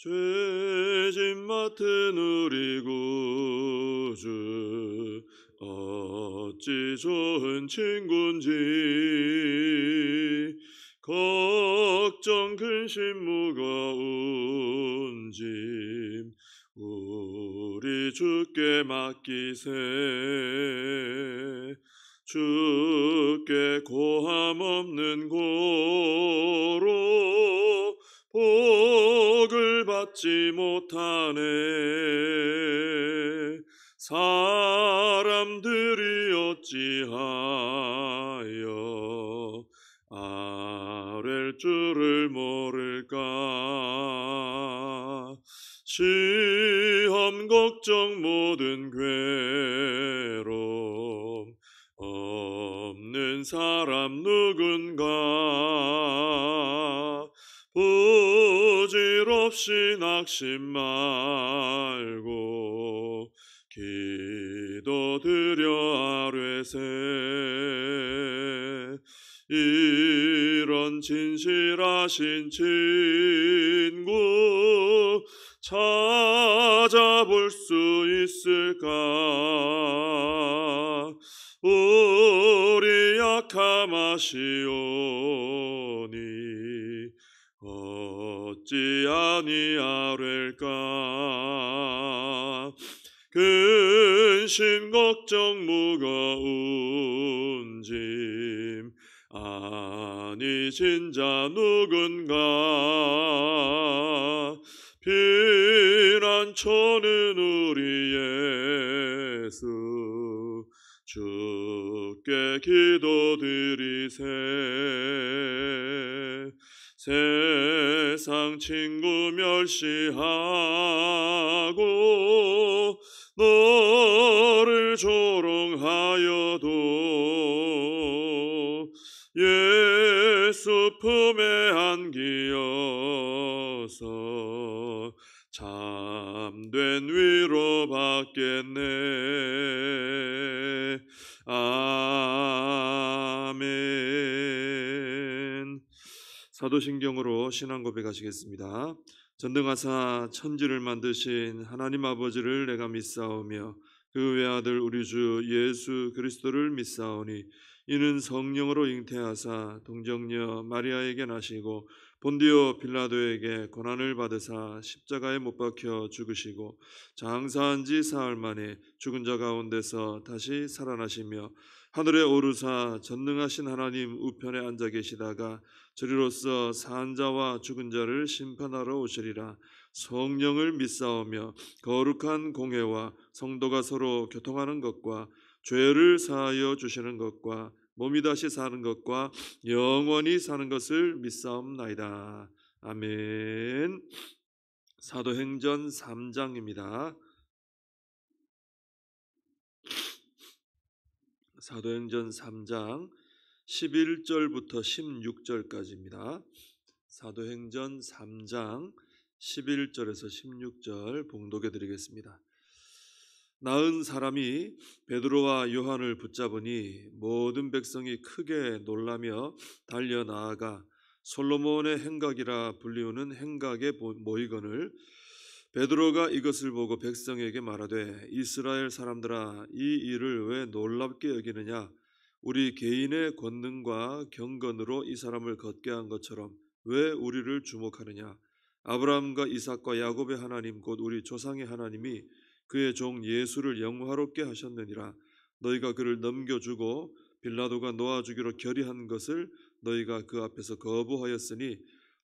죄짐 맡은 우리 구주 어찌 좋은 친구인지 걱정 근심 무거운 짐 우리 주께 맡기세. 주께 고함 없는 고로 복을 받지 못하네. 사람들이 어찌하여 아랠 줄을 모를까. 시험 걱정 모든 괴로움 없는 사람 누군가. 부질없이 낙심 말고 기도드려 아뢰세. 이런 진실하신 친구 찾아볼 수 있을까. 우리 약함 아시오니 어찌 아니하릴까. 근심 걱정 무거운 짐 아니 진자 누군가. 피난처는 우리 예수 주께 기도드리세. 세상 친구 멸시하고 너를 조롱하여도 예수 품에 안기어서 참된 위로 받겠네. 아멘. 사도신경으로 신앙 고백하시겠습니다. 전능하사 천지를 만드신 하나님 아버지를 내가 믿사오며 그 외아들 우리 주 예수 그리스도를 믿사오니 이는 성령으로 잉태하사 동정녀 마리아에게 나시고 본디오 빌라도에게 고난을 받으사 십자가에 못 박혀 죽으시고 장사한 지 사흘 만에 죽은 자 가운데서 다시 살아나시며 하늘에 오르사 전능하신 하나님 우편에 앉아 계시다가 저리로서 산 자와 죽은 자를 심판하러 오시리라. 성령을 믿사오며 거룩한 공회와 성도가 서로 교통하는 것과 죄를 사하여 주시는 것과 몸이 다시 사는 것과 영원히 사는 것을 믿사옵나이다. 아멘. 사도행전 3장입니다. 사도행전 3장 11절부터 16절까지입니다. 사도행전 3장 11절에서 16절 봉독해 드리겠습니다. 나은 사람이 베드로와 요한을 붙잡으니 모든 백성이 크게 놀라며 달려 나아가 솔로몬의 행각이라 불리우는 행각에 모이거늘 베드로가 이것을 보고 백성에게 말하되 이스라엘 사람들아 이 일을 왜 놀랍게 여기느냐. 우리 개인의 권능과 경건으로 이 사람을 걷게 한 것처럼 왜 우리를 주목하느냐. 아브라함과 이삭과 야곱의 하나님 곧 우리 조상의 하나님이 그의 종 예수를 영화롭게 하셨느니라. 너희가 그를 넘겨주고 빌라도가 놓아주기로 결의한 것을 너희가 그 앞에서 거부하였으니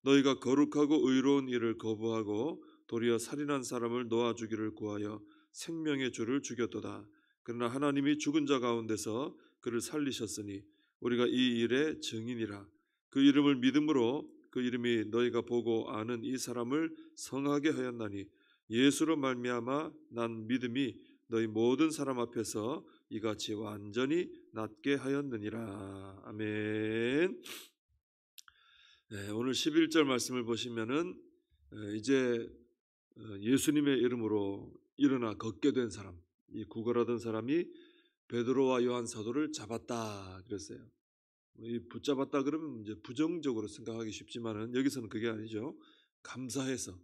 너희가 거룩하고 의로운 일을 거부하고 도리어 살인한 사람을 놓아주기를 구하여 생명의 주를 죽였도다. 그러나 하나님이 죽은 자 가운데서 그를 살리셨으니 우리가 이 일의 증인이라. 그 이름을 믿음으로 그 이름이 너희가 보고 아는 이 사람을 성하게 하였나니 예수로 말미암아 난 믿음이 너희 모든 사람 앞에서 이같이 완전히 낫게 하였느니라. 아멘. 네, 오늘 11절 말씀을 보시면은 이제 예수님의 이름으로 일어나 걷게 된 사람, 이 구걸하던 사람이 베드로와 요한 사도를 잡았다 그랬어요. 이 붙잡았다 그러면 이제 부정적으로 생각하기 쉽지만은 여기서는 그게 아니죠. 감사해서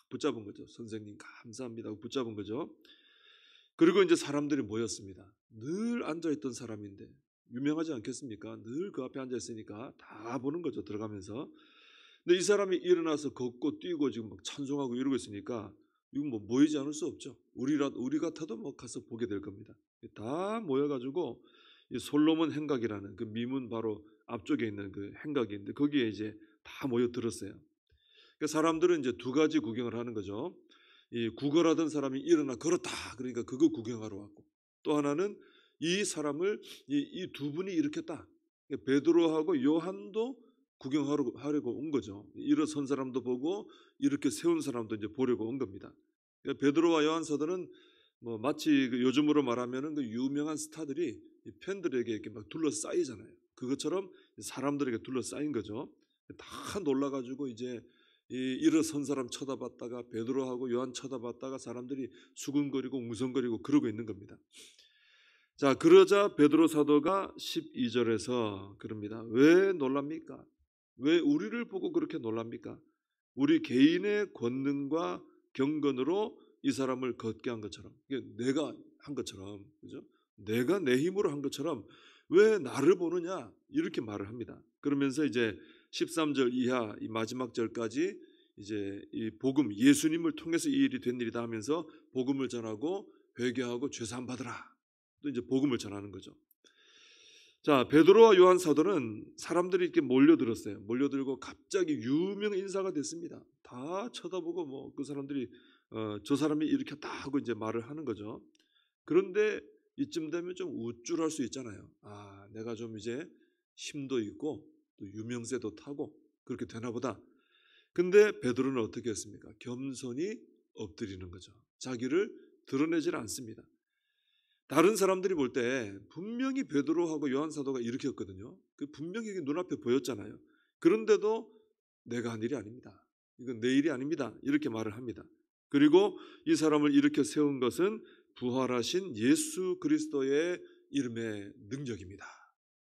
붙잡은 거죠. 선생님 감사합니다 하고 붙잡은 거죠. 그리고 이제 사람들이 모였습니다. 늘 앉아있던 사람인데 유명하지 않겠습니까? 늘 그 앞에 앉아있으니까 다 보는 거죠. 들어가면서. 근데 이 사람이 일어나서 걷고 뛰고 지금 막 찬송하고 이러고 있으니까 이건 뭐 모이지 않을 수 없죠. 우리 같아도 뭐 가서 보게 될 겁니다. 다 모여가지고 이 솔로몬 행각이라는 그 미문 바로 앞쪽에 있는 그 행각인데 거기에 이제 다 모여 들었어요. 그러니까 사람들은 이제 두 가지 구경을 하는 거죠. 이 구걸하던 사람이 일어나 걸었다. 그러니까 그거 구경하러 왔고, 또 하나는 이 사람을 이 두 분이 일으켰다. 그러니까 베드로하고 요한도 구경하려고 온 거죠. 일어선 사람도 보고 이렇게 세운 사람도 이제 보려고 온 겁니다. 그러니까 베드로와 요한 사도는 뭐 마치 그 요즘으로 말하면은 그 유명한 스타들이 이 팬들에게 이렇게 막 둘러싸이잖아요. 그것처럼 사람들에게 둘러싸인 거죠. 다 놀라가지고 이제 이 일어선 사람 쳐다봤다가 베드로하고 요한 쳐다봤다가 사람들이 수근거리고 웅성거리고 그러고 있는 겁니다. 자, 그러자 베드로 사도가 12절에서 그럽니다. 왜 놀랍니까? 왜 우리를 보고 그렇게 놀랍니까? 우리 개인의 권능과 경건으로 이 사람을 걷게 한 것처럼, 이게 내가 한 것처럼, 그죠? 내가 내 힘으로 한 것처럼 왜 나를 보느냐? 이렇게 말을 합니다. 그러면서 이제 13절 이하 이 마지막 절까지 이제 이 복음, 예수님을 통해서 이 일이 된 일이다 하면서 복음을 전하고 회개하고 죄 사함 받으라. 또 이제 복음을 전하는 거죠. 자, 베드로와 요한 사도는 사람들이 이렇게 몰려들었어요. 몰려들고 갑자기 유명 인사가 됐습니다. 다 쳐다보고 뭐 그 사람들이 저 사람이 일으켰다 하고 이제 말을 하는 거죠. 그런데 이쯤 되면 좀 우쭐할 수 있잖아요. 아, 내가 좀 이제 힘도 있고 또 유명세도 타고 그렇게 되나 보다. 근데 베드로는 어떻게 했습니까? 겸손히 엎드리는 거죠. 자기를 드러내질 않습니다. 다른 사람들이 볼 때 분명히 베드로하고 요한 사도가 일으켰거든요. 그 분명히 눈앞에 보였잖아요. 그런데도 내가 한 일이 아닙니다. 이건 내 일이 아닙니다. 이렇게 말을 합니다. 그리고 이 사람을 일으켜 세운 것은 부활하신 예수 그리스도의 이름의 능력입니다.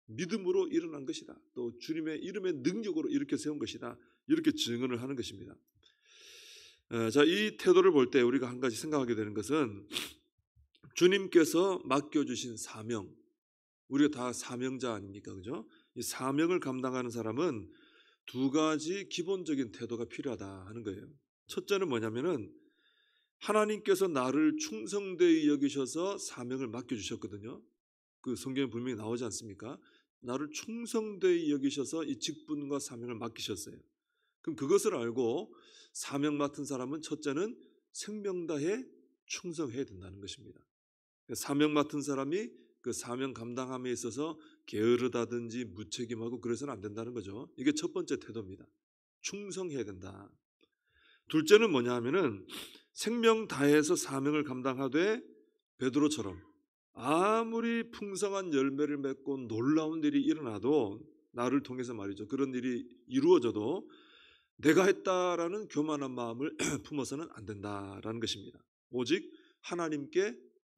믿음으로 일어난 것이다. 또 주님의 이름의 능력으로 일으켜 세운 것이다. 이렇게 증언을 하는 것입니다. 자, 이 태도를 볼 때 우리가 한 가지 생각하게 되는 것은 주님께서 맡겨주신 사명, 우리가 다 사명자 아닙니까? 그죠? 이 사명을 감당하는 사람은 두 가지 기본적인 태도가 필요하다 하는 거예요. 첫째는 뭐냐면은 하나님께서 나를 충성되이 여기셔서 사명을 맡겨주셨거든요. 그 성경에 분명히 나오지 않습니까? 나를 충성되이 여기셔서 이 직분과 사명을 맡기셨어요. 그럼 그것을 알고 사명 맡은 사람은 첫째는 생명 다해 충성해야 된다는 것입니다. 사명 맡은 사람이 그 사명 감당함에 있어서 게으르다든지 무책임하고 그래서는 안 된다는 거죠. 이게 첫 번째 태도입니다. 충성해야 된다. 둘째는 뭐냐 하면은 생명 다해서 사명을 감당하되 베드로처럼 아무리 풍성한 열매를 맺고 놀라운 일이 일어나도 나를 통해서 말이죠. 그런 일이 이루어져도 내가 했다라는 교만한 마음을 품어서는 안 된다라는 것입니다. 오직 하나님께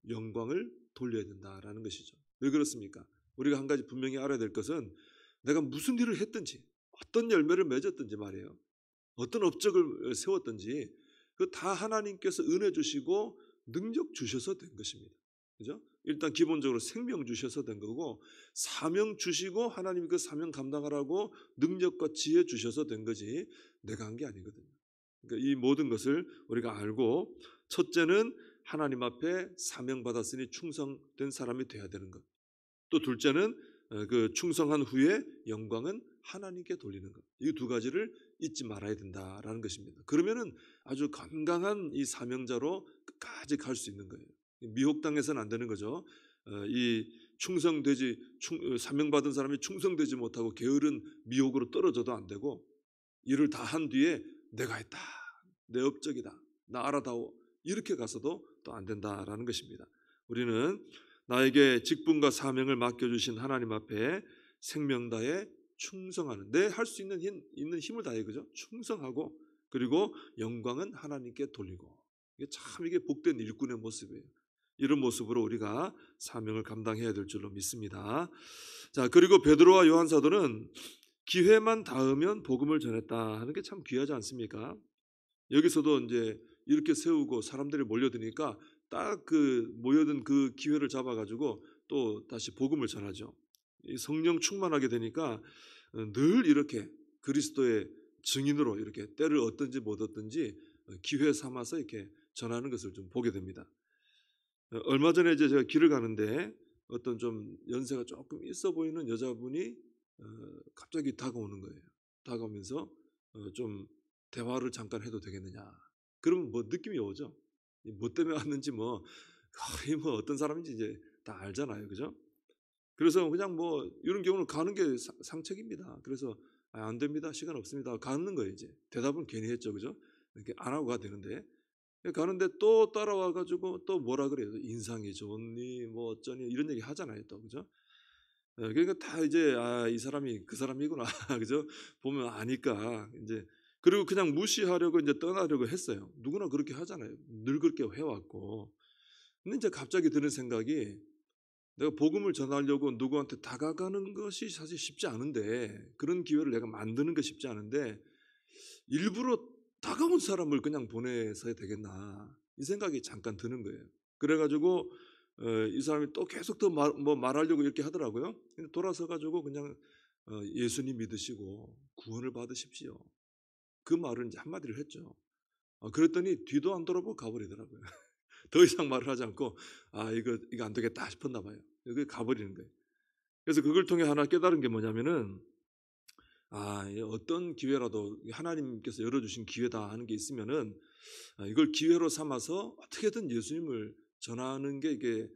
영광을 돌려야 된다라는 것이죠. 왜 그렇습니까? 우리가 한 가지 분명히 알아야 될 것은 내가 무슨 일을 했든지 어떤 열매를 맺었든지 말이에요. 어떤 업적을 세웠든지 그 다 하나님께서 은혜 주시고 능력 주셔서 된 것입니다. 그죠? 일단 기본적으로 생명 주셔서 된 거고 사명 주시고 하나님이 그 사명 감당하라고 능력과 지혜 주셔서 된 거지 내가 한 게 아니거든요. 그러니까 이 모든 것을 우리가 알고 첫째는 하나님 앞에 사명 받았으니 충성된 사람이 돼야 되는 것. 또 둘째는 그 충성한 후에 영광은 하나님께 돌리는 것. 이 두 가지를 잊지 말아야 된다라는 것입니다. 그러면은 아주 건강한 이 사명자로 끝까지 갈 수 있는 거예요. 미혹당해서는 안 되는 거죠. 이 사명 받은 사람이 충성되지 못하고 게으른 미혹으로 떨어져도 안 되고 일을 다 한 뒤에 내가 했다, 내 업적이다, 나 알아다오 이렇게 가서도 또 안 된다라는 것입니다. 우리는 나에게 직분과 사명을 맡겨주신 하나님 앞에 생명 다해 충성하는 내 할 수 있는 힘을 다해 그죠? 충성하고 그리고 영광은 하나님께 돌리고 이게 복된 일꾼의 모습이에요. 이런 모습으로 우리가 사명을 감당해야 될 줄로 믿습니다. 자, 그리고 베드로와 요한 사도는 기회만 닿으면 복음을 전했다 하는 게 참 귀하지 않습니까? 여기서도 이제 이렇게 세우고 사람들이 몰려드니까 딱 그 모여든 그 기회를 잡아가지고 또 다시 복음을 전하죠. 이 성령 충만하게 되니까 늘 이렇게 그리스도의 증인으로 이렇게 때를 얻든지 못 얻든지 기회 삼아서 이렇게 전하는 것을 좀 보게 됩니다. 얼마 전에 이제 제가 길을 가는데 어떤 좀 연세가 조금 있어 보이는 여자분이 갑자기 다가오는 거예요. 다가오면서 좀 대화를 잠깐 해도 되겠느냐. 그러면 뭐 느낌이 오죠. 뭐 때문에 왔는지 뭐 거의 뭐 어떤 사람인지 이제 다 알잖아요, 그죠? 그래서 그냥 뭐 이런 경우는 가는 게 상책입니다. 그래서 안 됩니다, 시간 없습니다, 가는 거예요. 이제 대답은 괜히 했죠, 그죠? 이렇게 안 하고 가야 되는데 가는데 또 따라와 가지고 또 뭐라 그래요? 인상이 좋니 뭐 어쩌니 이런 얘기 하잖아요, 또 그죠? 그러니까 다 이제 이 사람이 그 사람이구나 그죠? 보면 아니까 이제 그리고 그냥 무시하려고 이제 떠나려고 했어요. 누구나 그렇게 하잖아요. 늘 그렇게 해왔고. 근데 이제 갑자기 드는 생각이 내가 복음을 전하려고 누구한테 다가가는 것이 사실 쉽지 않은데 그런 기회를 내가 만드는 게 쉽지 않은데 일부러 다가온 사람을 그냥 보내서야 되겠나 이 생각이 잠깐 드는 거예요. 그래가지고 이 사람이 또 계속 더 뭐 말하려고 이렇게 하더라고요. 근데 돌아서 가지고 그냥 예수님 믿으시고 구원을 받으십시오. 그 말을 이제 한마디를 했죠. 그랬더니 뒤도 안 돌아보고 가버리더라고요. 더 이상 말을 하지 않고 이거 안 되겠다 싶었나 봐요. 여기 가버리는 거예요. 그래서 그걸 통해 하나 깨달은 게 뭐냐면은 어떤 기회라도 하나님께서 열어주신 기회다 하는 게 있으면은 이걸 기회로 삼아서 어떻게든 예수님을 전하는 게 이게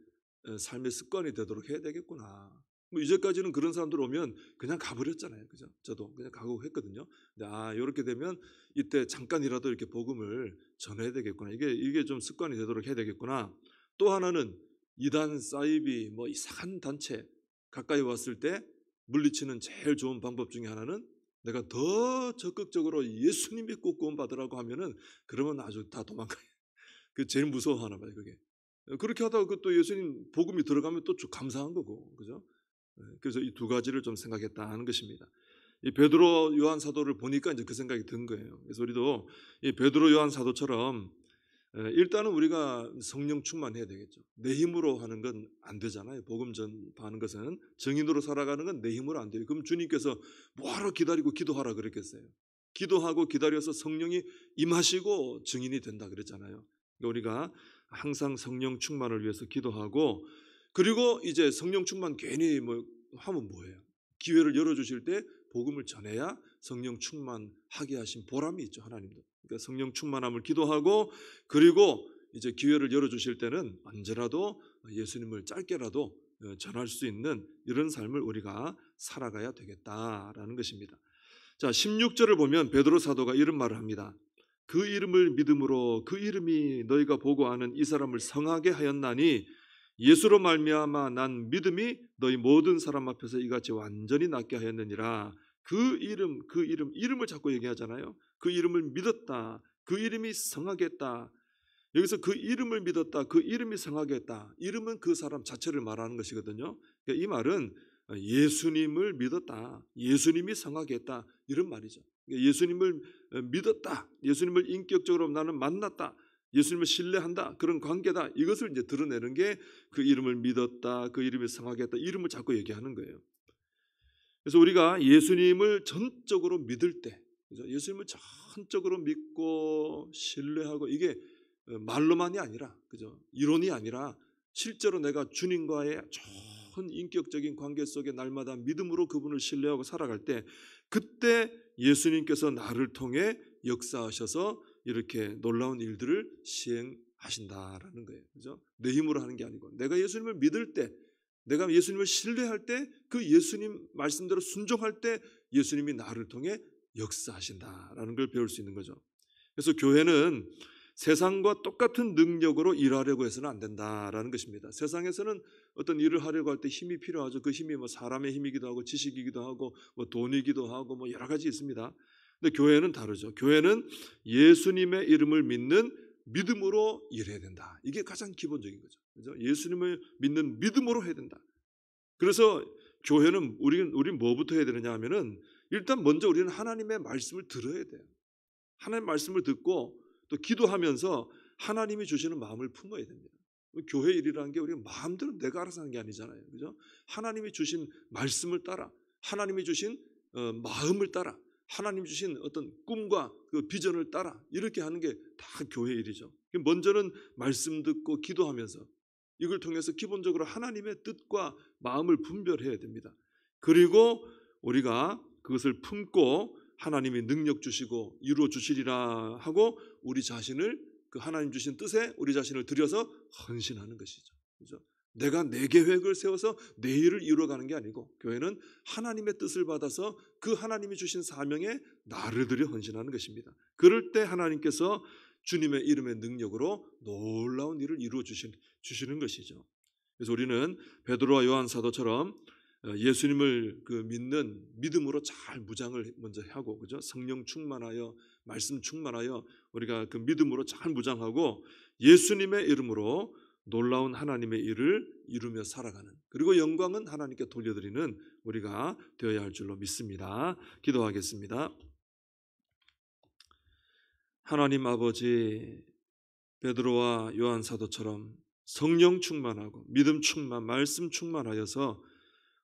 삶의 습관이 되도록 해야 되겠구나. 뭐 이제까지는 그런 사람들 오면 그냥 가버렸잖아요, 그죠? 저도 그냥 가고 했거든요. 근데 이렇게 되면 이때 잠깐이라도 이렇게 복음을 전해야 되겠구나. 이게 좀 습관이 되도록 해야 되겠구나. 또 하나는 이단 사이비 뭐 이상한 단체 가까이 왔을 때 물리치는 제일 좋은 방법 중에 하나는 내가 더 적극적으로 예수님 믿고 구원 받으라고 하면은 그러면 아주 다 도망가요. 그 제일 무서워하나 봐요, 그게. 그렇게 하다가 또 예수님 복음이 들어가면 또 감사한 거고, 그죠? 그래서 이 두 가지를 좀 생각했다 하는 것입니다. 이 베드로 요한 사도를 보니까 이제 그 생각이 든 거예요. 그래서 우리도 이 베드로 요한 사도처럼 일단은 우리가 성령 충만해야 되겠죠. 내 힘으로 하는 건 안 되잖아요. 복음 전파하는 것은 정인으로 살아가는 건 내 힘으로 안 돼요. 그럼 주님께서 뭐하러 기다리고 기도하라 그랬겠어요. 기도하고 기다려서 성령이 임하시고 증인이 된다 그랬잖아요. 그러니까 우리가 항상 성령 충만을 위해서 기도하고 그리고 이제 성령 충만 괜히 뭐 하면 뭐예요? 기회를 열어주실 때 복음을 전해야 성령 충만하게 하신 보람이 있죠, 하나님도. 그러니까 성령 충만함을 기도하고 그리고 이제 기회를 열어주실 때는 언제라도 예수님을 짧게라도 전할 수 있는 이런 삶을 우리가 살아가야 되겠다라는 것입니다. 자, 16절을 보면 베드로 사도가 이런 말을 합니다. 그 이름을 믿음으로 그 이름이 너희가 보고 아는 이 사람을 성하게 하였나니 예수로 말미암아 난 믿음이 너희 모든 사람 앞에서 이같이 완전히 낫게 하였느니라. 이름을 자꾸 얘기하잖아요. 그 이름을 믿었다. 그 이름이 성하게 했다. 여기서 그 이름을 믿었다. 그 이름이 성하게 했다. 이름은 그 사람 자체를 말하는 것이거든요. 그러니까 이 말은 예수님을 믿었다. 예수님이 성하게 했다. 이런 말이죠. 그러니까 예수님을 믿었다. 예수님을 인격적으로 나는 만났다. 예수님을 신뢰한다. 그런 관계다. 이것을 이제 드러내는 게 그 이름을 믿었다. 그 이름이 성하게 했다. 이름을 자꾸 얘기하는 거예요. 그래서 우리가 예수님을 전적으로 믿을 때, 예수님을 전적으로 믿고 신뢰하고 이게 말로만이 아니라, 그죠? 이론이 아니라 실제로 내가 주님과의 좋은 인격적인 관계 속에 날마다 믿음으로 그분을 신뢰하고 살아갈 때, 그때 예수님께서 나를 통해 역사하셔서 이렇게 놀라운 일들을 시행하신다라는 거예요. 그죠? 내 힘으로 하는 게 아니고 내가 예수님을 믿을 때, 내가 예수님을 신뢰할 때, 그 예수님 말씀대로 순종할 때 예수님이 나를 통해 역사하신다라는 걸 배울 수 있는 거죠. 그래서 교회는 세상과 똑같은 능력으로 일하려고 해서는 안 된다라는 것입니다. 세상에서는 어떤 일을 하려고 할 때 힘이 필요하죠. 그 힘이 뭐 사람의 힘이기도 하고 지식이기도 하고 뭐 돈이기도 하고 뭐 여러 가지 있습니다. 근데 교회는 다르죠. 교회는 예수님의 이름을 믿는 믿음으로 일해야 된다. 이게 가장 기본적인 거죠. 그죠? 예수님을 믿는 믿음으로 해야 된다. 그래서 교회는 우리는 뭐부터 해야 되느냐 하면은 일단 먼저 우리는 하나님의 말씀을 들어야 돼요. 하나님의 말씀을 듣고 또 기도하면서 하나님이 주시는 마음을 품어야 됩니다. 교회 일이라는 게 우리가 마음대로 내가 알아서 하는 게 아니잖아요. 그죠? 하나님이 주신 말씀을 따라, 하나님이 주신 마음을 따라, 하나님 주신 어떤 꿈과 그 비전을 따라 이렇게 하는 게 다 교회 일이죠. 먼저는 말씀 듣고 기도하면서 이걸 통해서 기본적으로 하나님의 뜻과 마음을 분별해야 됩니다. 그리고 우리가 그것을 품고 하나님이 능력 주시고 이루어 주시리라 하고 우리 자신을 그 하나님 주신 뜻에 우리 자신을 들여서 헌신하는 것이죠. 그죠? 내가 내 계획을 세워서 내 일을 이루어가는 게 아니고 교회는 하나님의 뜻을 받아서 그 하나님이 주신 사명에 나를 들여 헌신하는 것입니다. 그럴 때 하나님께서 주님의 이름의 능력으로 놀라운 일을 이루어 주시는 것이죠. 그래서 우리는 베드로와 요한 사도처럼 예수님을 그 믿는 믿음으로 잘 무장을 먼저 하고, 그죠? 성령 충만하여 말씀 충만하여 우리가 그 믿음으로 잘 무장하고 예수님의 이름으로 놀라운 하나님의 일을 이루며 살아가는, 그리고 영광은 하나님께 돌려드리는 우리가 되어야 할 줄로 믿습니다. 기도하겠습니다. 하나님 아버지, 베드로와 요한 사도처럼 성령 충만하고 믿음 충만, 말씀 충만하여서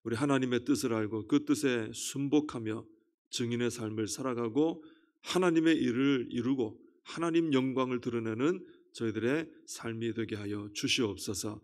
우리 하나님의 뜻을 알고 그 뜻에 순복하며 증인의 삶을 살아가고 하나님의 일을 이루고 하나님 영광을 드러내는 저희들의 삶이 되게 하여 주시옵소서.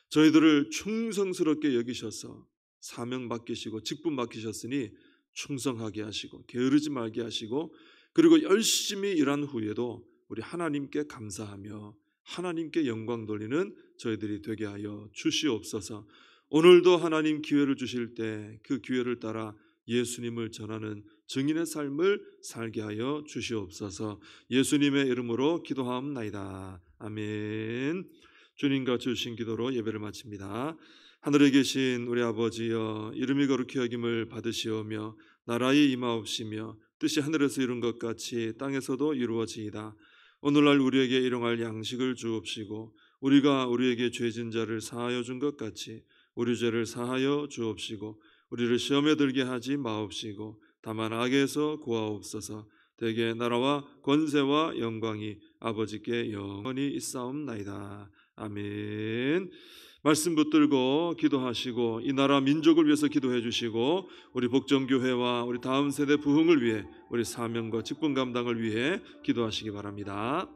저희들을 충성스럽게 여기셔서 사명 맡기시고 직분 맡기셨으니 충성하게 하시고 게으르지 말게 하시고, 그리고 열심히 일한 후에도 우리 하나님께 감사하며 하나님께 영광 돌리는 저희들이 되게 하여 주시옵소서. 오늘도 하나님 기회를 주실 때 그 기회를 따라 예수님을 전하는 증인의 삶을 살게 하여 주시옵소서. 예수님의 이름으로 기도하옵나이다. 아멘. 주님과 주신 기도로 예배를 마칩니다. 하늘에 계신 우리 아버지여, 이름이 거룩히 여김을 받으시오며 나라의 임하옵시며 뜻이 하늘에서 이룬 것 같이 땅에서도 이루어지이다. 오늘날 우리에게 일용할 양식을 주옵시고 우리가 우리에게 죄진 자를 사하여 준 것 같이 우리 죄를 사하여 주옵시고 우리를 시험에 들게 하지 마옵시고 다만 악에서 구하옵소서. 대개 나라와 권세와 영광이 아버지께 영원히 있사옵나이다. 아멘. 말씀 붙들고 기도하시고 이 나라 민족을 위해서 기도해 주시고 우리 복정교회와 우리 다음 세대 부흥을 위해 우리 사명과 직분 감당을 위해 기도하시기 바랍니다.